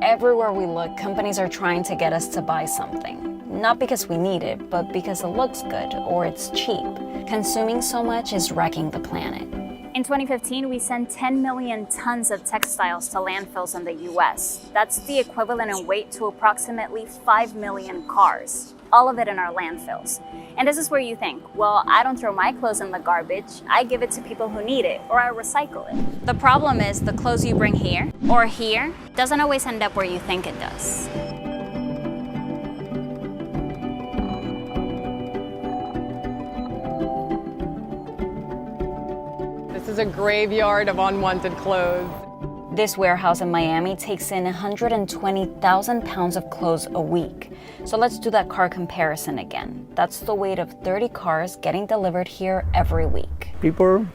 Everywhere we look, companies are trying to get us to buy something. Not because we need it, but because it looks good or it's cheap. Consuming so much is wrecking the planet. In 2015, we sent 10 million tons of textiles to landfills in the US. That's the equivalent in weight to approximately 5 million cars. All of it in our landfills. And this is where you think, well, I don't throw my clothes in the garbage. I give it to people who need it, or I recycle it. The problem is the clothes you bring here or here doesn't always end up where you think it does. This is a graveyard of unwanted clothes. This warehouse in Miami takes in 120,000 pounds of clothes a week. So let's do that car comparison again. That's the weight of 30 cars getting delivered here every week. People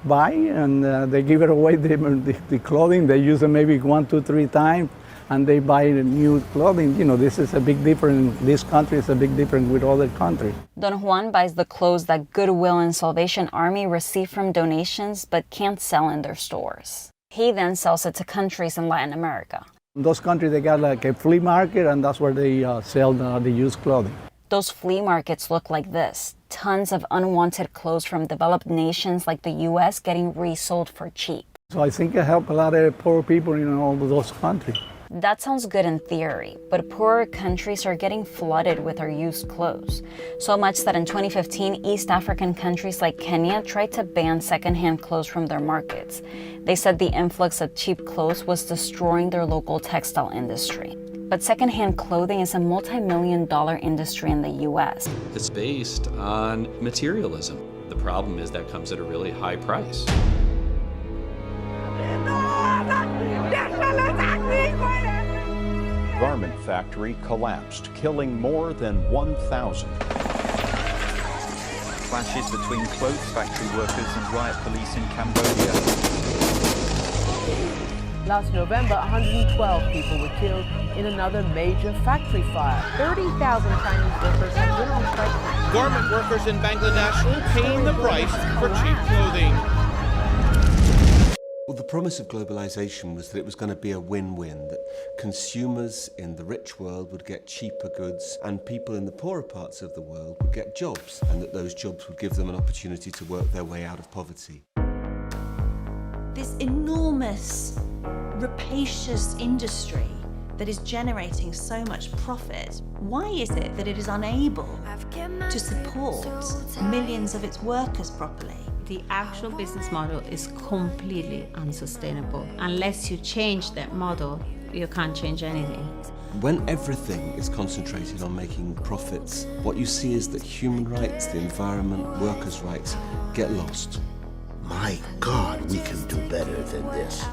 buy and they give it away, the clothing. They use it maybe 1, 2, 3 times and they buy new clothing. You know, this is a big difference. This country is a big difference with other countries. Don Juan buys the clothes that Goodwill and Salvation Army receive from donations but can't sell in their stores. He then sells it to countries in Latin America. In those countries, they got like a flea market, and that's where they sell the used clothing. Those flea markets look like this. Tons of unwanted clothes from developed nations like the US getting resold for cheap. So I think it helped a lot of poor people in all of those countries. That sounds good in theory, but poorer countries are getting flooded with our used clothes. So much that in 2015, East African countries like Kenya tried to ban secondhand clothes from their markets. They said the influx of cheap clothes was destroying their local textile industry. But secondhand clothing is a multi-million-dollar industry in the US. It's based on materialism. The problem is that comes at a really high price. Garment factory collapsed, killing more than 1,000. Clashes between clothes factory workers and riot police in Cambodia. Last November, 112 people were killed in another major factory fire. 30,000 Chinese workers have been on strike. Garment workers in Bangladesh paying the price for cheap clothing. Well, the promise of globalization was that it was going to be a win-win, that consumers in the rich world would get cheaper goods and people in the poorer parts of the world would get jobs, and that those jobs would give them an opportunity to work their way out of poverty. This enormous, rapacious industry that is generating so much profit, why is it that it is unable to support millions of its workers properly? The actual business model is completely unsustainable. Unless you change that model, you can't change anything. When everything is concentrated on making profits, what you see is that human rights, the environment, workers' rights get lost. My God, we can do better than this.